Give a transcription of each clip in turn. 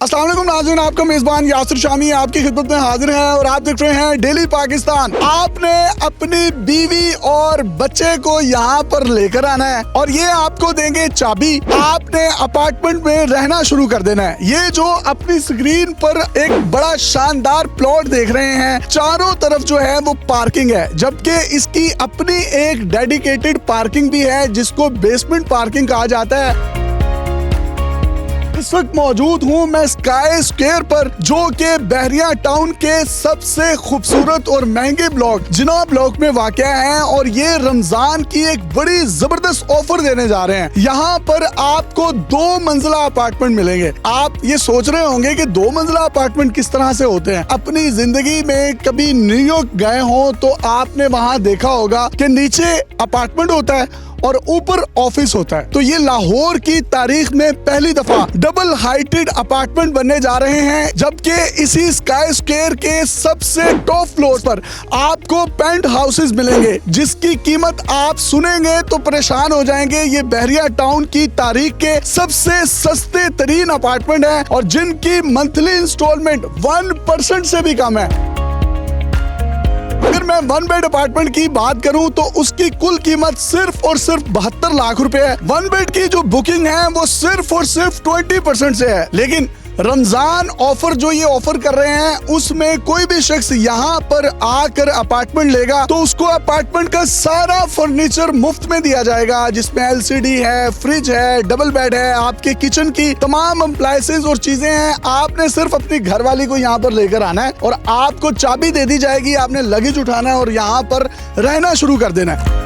अस्सलाम वालेकुम नाज़रीन, आपका मेजबान यासिर शामी आपकी खिदमत में हाजिर है और आप देख रहे हैं डेली पाकिस्तान। आपने अपनी बीवी और बच्चे को यहाँ पर लेकर आना है और ये आपको देंगे चाबी। आपने अपार्टमेंट में रहना शुरू कर देना है। ये जो अपनी स्क्रीन पर एक बड़ा शानदार प्लॉट देख रहे हैं, चारों तरफ जो है वो पार्किंग है, जबकि इसकी अपनी एक डेडिकेटेड पार्किंग भी है जिसको बेसमेंट पार्किंग कहा जाता है। इस वक्त मौजूद हूँ मैं स्काई स्क्वायर पर, जो कि बहरिया टाउन के सबसे खूबसूरत और महंगे ब्लॉक जिना ब्लॉक में वाक़या है और ये रमजान की एक बड़ी जबरदस्त ऑफर देने जा रहे हैं। यहाँ पर आपको 2 मंजिला अपार्टमेंट मिलेंगे। आप ये सोच रहे होंगे कि 2 मंजिला अपार्टमेंट किस तरह से होते हैं। अपनी जिंदगी में कभी न्यूयॉर्क गए हो तो आपने वहाँ देखा होगा कि नीचे अपार्टमेंट होता है और ऊपर ऑफिस होता है। तो ये लाहौर की तारीख में पहली दफा डबल हाइटेड अपार्टमेंट बनने जा रहे हैं, जबकि इसी स्काई स्क्वायर के सबसे टॉप फ्लोर पर आपको पेंट हाउसेस मिलेंगे जिसकी कीमत आप सुनेंगे तो परेशान हो जाएंगे। ये बहरिया टाउन की तारीख के सबसे सस्ते तरीन अपार्टमेंट है और जिनकी मंथली इंस्टॉलमेंट 1% से भी कम है। अगर मैं 1 बेड अपार्टमेंट की बात करूं तो उसकी कुल कीमत सिर्फ और सिर्फ 72 लाख रुपए है। 1 बेड की जो बुकिंग है वो सिर्फ और सिर्फ 20% से है। लेकिन रमजान ऑफर जो ये ऑफर कर रहे हैं उसमें कोई भी शख्स यहाँ पर आकर अपार्टमेंट लेगा तो उसको अपार्टमेंट का सारा फर्नीचर मुफ्त में दिया जाएगा, जिसमें LCD है, फ्रिज है, डबल बेड है, आपके किचन की तमाम अप्लायंसेस और चीजें हैं। आपने सिर्फ अपनी घरवाली को यहाँ पर लेकर आना है और आपको चाबी दे दी जाएगी। आपने लगेज उठाना है और यहाँ पर रहना शुरू कर देना है।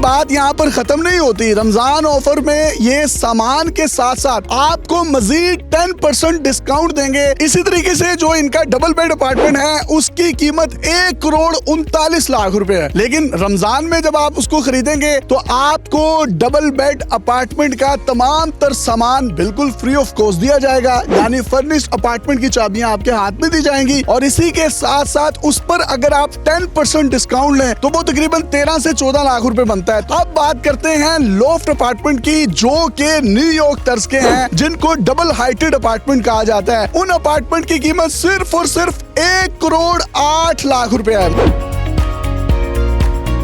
बात यहाँ पर खत्म नहीं होती। रमजान ऑफर में ये सामान के साथ साथ आपको मजीद 10% डिस्काउंट देंगे। इसी तरीके से जो इनका डबल बेड अपार्टमेंट है उसकी कीमत 1,39 लाख रुपए है। लेकिन रमजान में जब आप उसको खरीदेंगे तो आपको डबल बेड अपार्टमेंट का तमाम तर सामान बिल्कुल फ्री ऑफ कॉस्ट दिया जाएगा, यानी फर्निश्ड अपार्टमेंट की चाबियां आपके हाथ में दी जाएंगी। और इसी के साथ साथ उस पर अगर आप 10% डिस्काउंट लें तो वो तकरीबन 13 से 14 लाख रुपए बनता है। अब बात करते हैं लॉफ्ट अपार्टमेंट की, जो कि न्यूयॉर्क तर्ज के हैं, जिनको डबल हाइटेड अपार्टमेंट कहा जाता है। उन अपार्टमेंट की कीमत सिर्फ और सिर्फ 1,08 लाख रुपए है।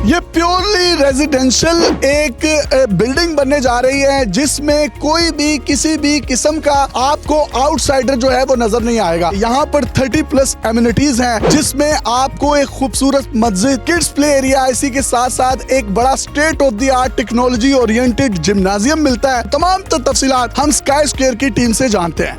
ये प्योरली रेजिडेंशियल एक बिल्डिंग बनने जा रही है जिसमें कोई भी किसी भी किस्म का आपको आउटसाइडर जो है वो नजर नहीं आएगा। यहाँ पर 30+ एमिनिटीज हैं जिसमें आपको एक खूबसूरत मस्जिद, किड्स प्ले एरिया, इसी के साथ साथ एक बड़ा state of the art technology oriented gymnasium मिलता है। तमाम तफसीलात हम स्काई स्क्वायर की टीम से जानते हैं।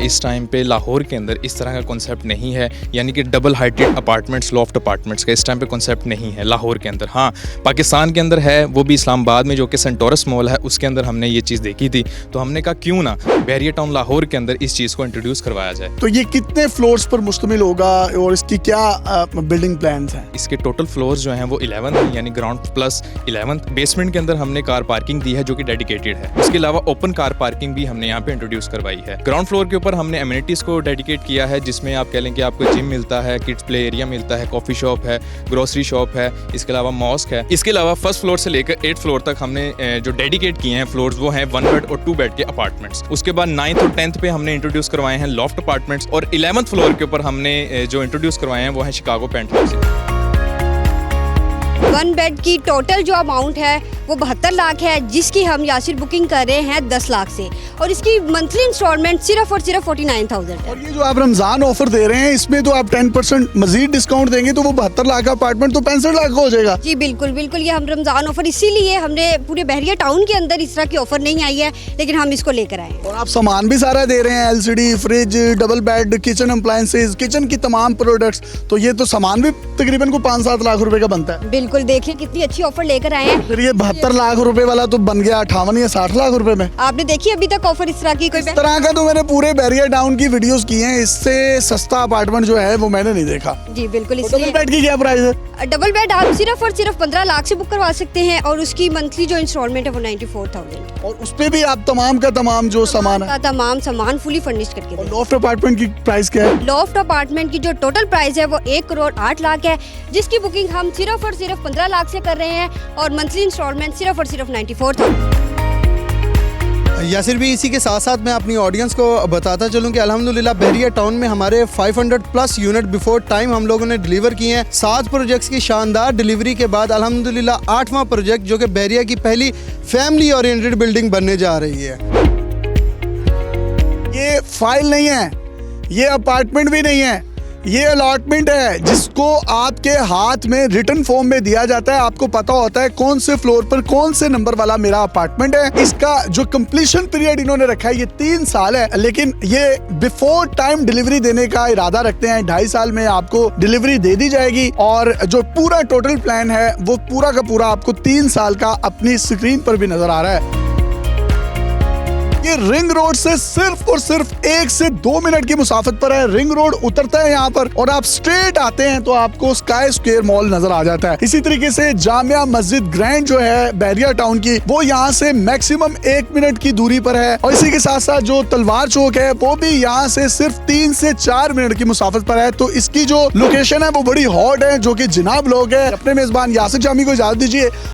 इस टाइम पे लाहौर के अंदर इस तरह का कॉन्सेप्ट नहीं है, यानी कि double heighted apartments, loft apartments का इस टाइम पे कॉन्सेप्ट नहीं है लाहौर के अंदर। हाँ, पाकिस्तान के अंदर है, वो भी इस्लामाबाद में जो कि सेंटोरस मॉल है उसके अंदर हमने ये चीज़ देखी थी। तो हमने कहा क्यों ना बहरिया टाउन लाहौर के अंदर इस चीज़ को इंट्रोड्यूस करवाया जाए। तो ये कितने फ्लोर्स पर मुश्तमिल होगा और इसकी क्या बिल्डिंग प्लान्स हैं? इसके टोटल फ्लोर्स जो हैं वो 11 हैं, यानी ग्राउंड प्लस 11। बेसमेंट के अंदर हमने कार पार्किंग दी है जो कि डेडिकेटेड है। उसके अलावा ओपन कार पार्किंग भी हमने यहाँ पे इंट्रोड्यूस करवाई है। ग्राउंड फ्लोर के ऊपर हमने एमिनिटीज डेडिकेट किया है, जिसमें आप कह लें कि आपको जिम मिलता है, किड्स प्ले एरिया मिलता है, कॉफी शॉप है, ग्रोसरी शॉप है, इसके अलावा मॉस्क है। इसके अलावा फर्स्ट फ्लोर से लेकर 8th फ्लोर तक हमने जो डेडिकेट किए हैं फ्लोर्स वो हैं 1 बेड और 2 बेड के अपार्टमेंट्स। उसके बाद 9th और 10th पे हमने इंट्रोड्यूस करवाए हैं लॉफ्ट अपार्टमेंट्स और 11th फ्लोर के ऊपर हमने जो इंट्रोड्यूस करवाए हैं वो है शिकागो पेंट हाउस। 1 बेड की टोटल जो अमाउंट है वो 72 लाख है, जिसकी हम यासिर बुकिंग कर रहे हैं 10 लाख से और इसकी मंथली इंस्टॉलमेंट सिर्फ और सिर्फ 49,000 है। और ये जो आप रमजान ऑफर दे रहे हैं इसमें तो आप 10% मजीद डिस्काउंट देंगे तो वो 72 लाख का अपार्टमेंट तो 65 लाख का हो जाएगा। जी बिल्कुल बिल्कुल, ये हम रमजान ऑफर इसीलिए हमने पूरे बहरिया टाउन के अंदर इस तरह की ऑफर नहीं आई है, लेकिन हम इसको लेकर आए। और आप सामान भी सारा दे रहे हैं, LCD, fridge, double bed, kitchen appliances, kitchen की तमाम प्रोडक्ट्स, तो ये तो सामान भी तकरीबन को 5-7 लाख रुपए का बनता है। बिल्कुल, देखिए कितनी अच्छी ऑफर लेकर आए हैं। फिर ये 72 लाख रुपए वाला तो बन गया 58 या 60 लाख रुपए में। आपने देखी अभी तक ऑफर इस तरह की कोई? इस तरह का तो मैंने पूरे बहरिया टाउन की वीडियोस की हैं, इससे सस्ता अपार्टमेंट जो है वो मैंने नहीं देखा। जी बिल्कुल। डबल बेड की क्या प्राइस है? डबल बेड आप सिर्फ और सिर्फ 15 लाख से बुक करवा सकते हैं और उसकी मंथली जो इंस्टॉलमेंट है वो 94,000। और उस पे भी आप तमाम का तमाम जो सामान है, तमाम सामान फुली फर्निश्ड करके देंगे। लॉफ्ट अपार्टमेंट की प्राइस क्या है? लॉफ्ट अपार्टमेंट की जो टोटल प्राइस है वो 1,08,00,000 है, जिसकी बुकिंग हम सिर्फ और सिर्फ 15 लाख से कर रहे हैं और मंथली इंस्टॉलमेंट सिर्फ और सिर्फ 94,000। यासिर भी, इसी के साथ साथ मैं अपनी ऑडियंस को बताता चलूं कि अल्हम्दुलिल्लाह बहरिया टाउन में हमारे 500 प्लस यूनिट बिफोर टाइम हम लोगों ने डिलीवर किए हैं। 7 प्रोजेक्ट्स की शानदार डिलीवरी के बाद अल्हम्दुलिल्लाह 8वां प्रोजेक्ट जो कि बहरिया की पहली फैमिली ओरिएंटेड बिल्डिंग बनने जा रही है। ये फाइल नहीं है, ये अपार्टमेंट भी नहीं है, ये अलॉटमेंट है जिसको आपके हाथ में रिटन फॉर्म में दिया जाता है। आपको पता होता है कौन से फ्लोर पर कौन से नंबर वाला मेरा अपार्टमेंट है। इसका जो कंप्लीशन पीरियड इन्होंने रखा है ये 3 साल है, लेकिन ये बिफोर टाइम डिलीवरी देने का इरादा रखते हैं। 2.5 साल में आपको डिलीवरी दे दी जाएगी और जो पूरा टोटल प्लान है वो पूरा का पूरा आपको 3 साल का अपनी स्क्रीन पर भी नजर आ रहा है। ये रिंग रोड से सिर्फ और सिर्फ 1 से 2 मिनट की मुसाफत पर है। रिंग रोड उतरता है यहाँ पर और आप स्ट्रेट आते हैं तो आपको स्काई स्क्वायर मॉल नजर आ जाता है। इसी तरीके से जामिया मस्जिद ग्रैंड जो है बहरिया टाउन की, वो यहाँ से मैक्सिमम 1 मिनट की दूरी पर है। और इसी के साथ साथ जो तलवार चौक है वो भी यहाँ से सिर्फ 3 से 4 मिनट की मुसाफत पर है। तो इसकी जो लोकेशन है वो बड़ी हॉट है, जो कि जनाब लोग है। अपने मेजबान यासिर शामी को इजाजत दीजिए।